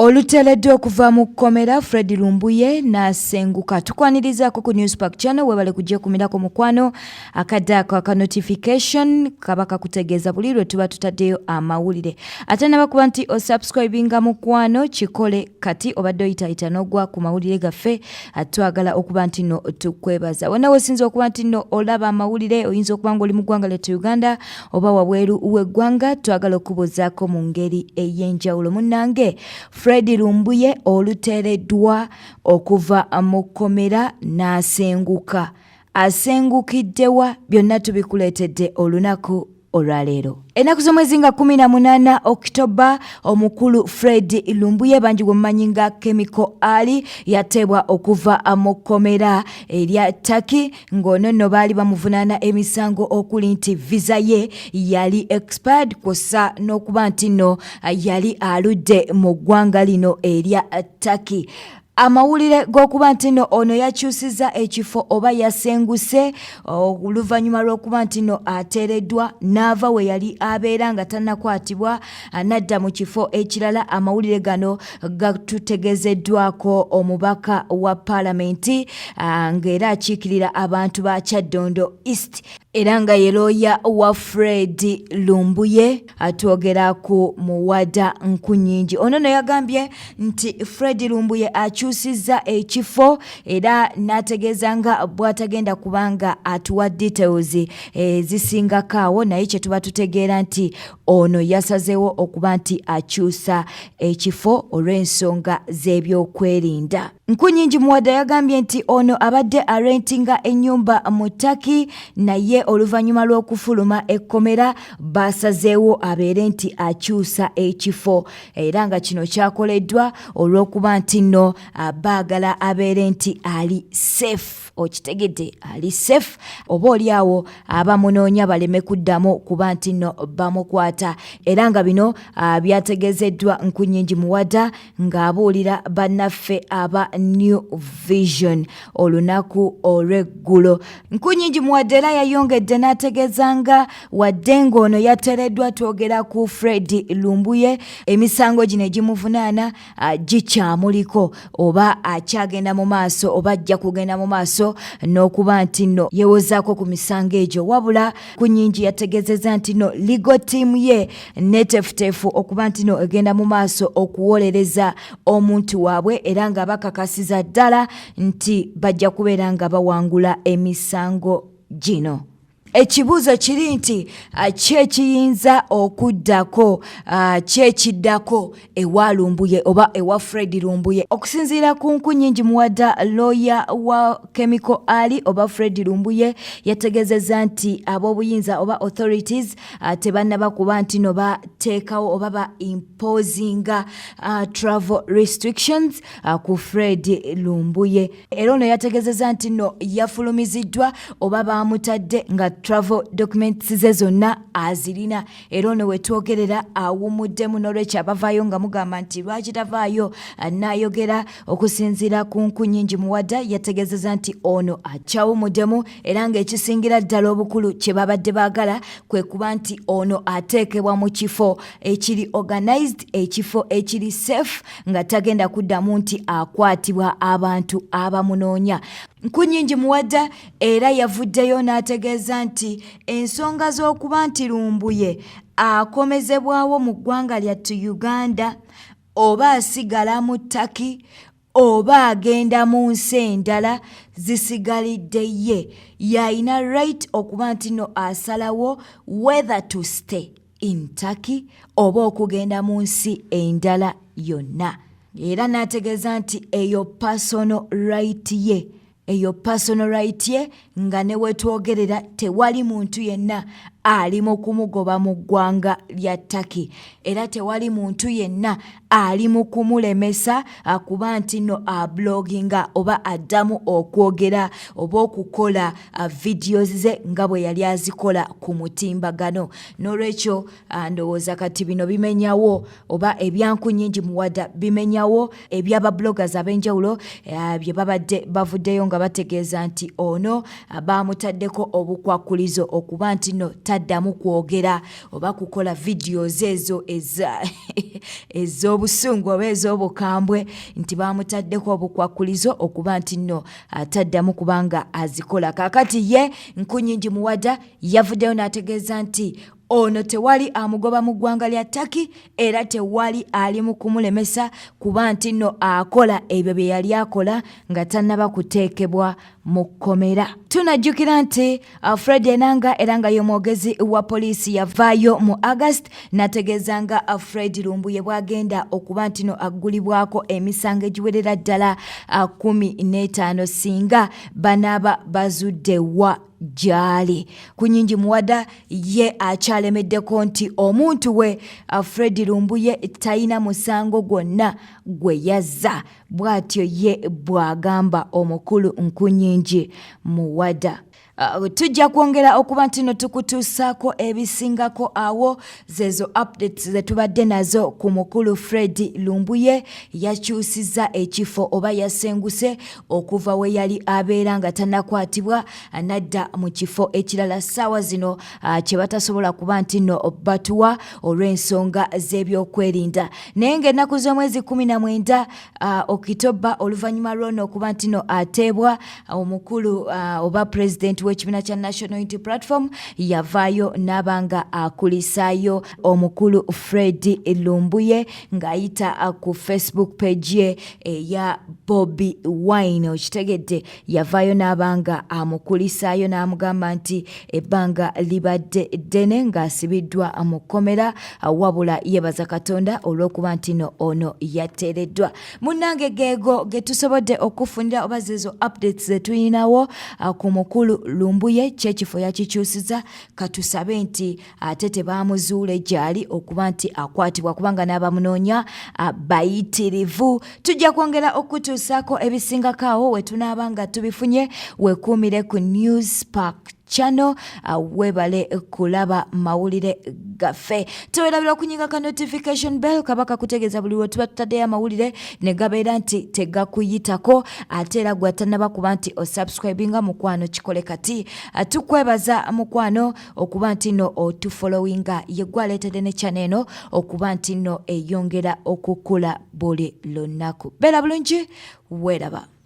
Oluteredde okuva mu KKOMERA Fred Lumbuye n'asenguka. Tukwanirizaako ku Newspark Channel webale kujja kumirako mukwano akaddaako aka notification kaba kakutegeeza buli lwe tuba tutaddeyo amawulire. Ate nabakuba nti osubscribinga mukwano kikole kati obadde oyitayita n'ogwa ku mawulire gaffe twagala okuba nti no tukwebaza. Wonna weesinza okuba nti no olaba amawulire oyinza okuba ng'oli mu ggwanga lyattu Uganda oba wabweru w'eggwanga twagala okubuuzaako mu ngeri ey'enjawulo. Munnange Fred Lumbuye olutereddwa okuva mu KKOMERA n'asenguka. Asengukiddewa byonna tubikuleetedde olunaku olwaleero. Ennaku z'omwezi nga 18 Oktoba omukulu Fred Lumbuye bangi gwemumanyi nga Chemical yateebwa okuva mu KKOMERA erya Turkey ng'ono nno baali bamuvunaana emisango okuli nti visa ye yali expired kw'ossa n'okuba nti nno yali aludde mu ggwanga lino erya Turkey. Amawulire g'okuba nti nno ono yakyusizza ekifo oba yasenguse oluvanyuma lw'okuba nti nno ateereddwa n'ava we yali abeera nga tannakwatibwa n'adda mu kifo ekirala. Amawulire gano gatutegezeddwako omubaka wa paalamenti ng'era akiikirira abantu ba Kyaddondo East era nga ye looya wa Fred Lumbuye atwogera ku muwada nkunyingi. Ono no yagambye nti Fred Lumbuye akyusizza ekifo era n'ategeeza nga bw'atagenda kubanga atuwa details zisingako awo naye kye tuba tutegeera nti ono yasazeewo okuba nti akyusa ekifo olw'ensonga z'ebyokwerinda. Nkunyingi muwada yagambye nti ono abadde arentinga ennyumba mu Turkey naye oluvanyuma lw'okufuluma ekkomera basazeewo abeere nti akyusa ekifo era nga kino kyakoleddwa olw'okuba nti nno baagala abeere nti ali safe. Okitegedde ali safe oba oliawo abamunoonya baleme kuddamu kuba nti nno bamukwata era nga bino byategezeddwa Nkunyingi muwada ng'abuulira bannaffe aba New Vision olunaku olw'eggulo. Nkunyingi muwada era yayongedde n'ategeeza nga wadde ng'ono yateereddwa twogera ku Fred Lumbuye emisango gino egimuvunaana gikyamuliko oba akyagenda mu maaso oba ajja kugenda mu maaso n'okuba nti nno yewozaako ku misango egyo wabula Nkunyingi yategeezezza nti nno legal team ye netefutefu okuba nti nno egenda mu maaso okuwolereza omuntu waabwe era nga bakakasiza ddala nti bajja kubeera nga bawangula emisango gino. Ekibuuzo kiri nti kyekiyinza okuddako kyekiddako ewa Lumbuye oba ewa Fred Lumbuye. Okusinziira ku Nkunyingi muwada lawyer wa Chemical oba Fred Lumbuye yategeezezza nti ab'obuyinza oba authorities tebannaba kuba nti no bateekawo oba ba imposinga travel restrictions ku Fred Lumbuye. Era ono yategeezezza nti no yafulumiziddwa oba baamutadde nga travel documents ze zonna azirina era ono wetwogerera awumuddemu n'olwekyo abavaayo nga mugamba nti lwaki tavaayo n'ayogera. Okusinziira ku Nkunyingi muwada yategeezezza nti ono akyawumuddemu era ng'ekisingira ddala obukulu kye babadde baagala kwe kuba nti ono ateekebwa mu kifo ekiri organized ekifo ekiri safe nga tagenda kuddamu nti akwatibwa abantu abamunoonya. Nkunyingi muwada era yavuddeyo n'ategeeza nti ensonga z'okuba nti Lumbuye akomezebwawo mu ggwanga lyattu Uganda oba asigala mu Turkey oba agenda mu nsi endala zisigalidde ye yalina right okuba nti no asalawo whether to stay in Turkey oba okugenda mu nsi endala yonna era n'ategeeza nti eyo personal right ye. Eyo personal right ye nga ne wetwogerera tewali muntu yenna ali mu kumugoba mu ggwanga lya Turkey era tewali muntu yenna ali mu kumulemesa akuba nti no bloginga oba addamu okwogera oba okukola videos ze nga bwe yali azikola ku mutimbagano. N'olwekyo ndowooza kati bino bimenyawo oba ebyankunyingi muwada bimenyawo ebyaba bloggers ab'enjawulo bye babadde bavuddeyo nga bategeeza nti ono baamutaddeko obukwakulizo okuba nti no taddamu kwogera oba kukola videos ezo ez'obusungu oba ez'obukambwe nti bamutaddeko obukwakulizo okuba nti nno taddamu kubanga azikola. Kaakati ye Nkunyingi Muwada yavuddeyo n'ategeeza nti ono tewali amugoba mu ggwanga lya Turkey era tewali ali mu kumulemesa kuba nti nno akola ebyo bye yali akola nga tannaba kuteekebwa mu kkomera. Tunajjukira nti Fred Enanga era nga y'omwogezi wa poliisi yavaayo mu August n'ategeeza nga Fred Lumbuye bw'agenda okuba nti no aggulibwako emisango egiwerera ddala 15 singa banaaba bazudde wa gyali. Kunyingi Muwada ye akyalemeddeko nti omuntu we Fred Lumbuye talina musango gwonna gwe yazza. Bw'atyo ye bw'agamba omukulu Nkunyingi Muwada. Tujja kwongera okuba nti no tukutuusaako ebisingako awo zezo updates ze tubadde nazo ku mukulu Fred Lumbuye. Yakyusizza ekifo oba yasenguse okuva we yali abeera nga tannakwatibwa anadda mu kifo ekirala ssaawa zino kye batasobola kuba nti no batuwa olw'ensonga z'ebyokwerinda. Naye ng'ennaku z'omwezi 19 Okitoba oluvannyuma lw'ono okuba nti no ateebwa omukulu oba president w'ekibiina kya National Unity Platform yavaayo n'abanga akulisaayo omukulu Fred Lumbuye ng'ayita ku Facebook page ye eya Bobby Wine. Okitegedde yavaayo n'abanga amukulisaayo n'amugamba nti ebbanga libadde ddene ng'asibiddwa mu kkomera wabula yebaza Katonda olw'okuba nti no ono yateereddwa. Munnange geego ge tusobodde okufunira oba zezo updates ze tulinawo ku mukulu Lumbuye kyekifo yakikyusiza. Katusabe nti ate tebaamuzuule gyali okuba nti akwatibwa kubanga n'abamunoonya bayitirivu. Tujja kwongera okutuusaako ebisingako awo we tunaaba nga tubifunye. Weekuumire ku News Park channel webale kulaba mawulire gaffe. Tewerabira okunyiga ka notification bell kabaka kutegeeza buli lwe tuba tutaddeyo amawulire ne gabeera nti tegakuyitako ate era gwatannaba kuba nti osubscribinga mukwano kikole kati. Tukwebaza mukwano okuba nti no otufollowinga ye gwaleetedde ne channel eno okuba nti no eyongera okukula buli lunaku. Beera bulungi, weeraba.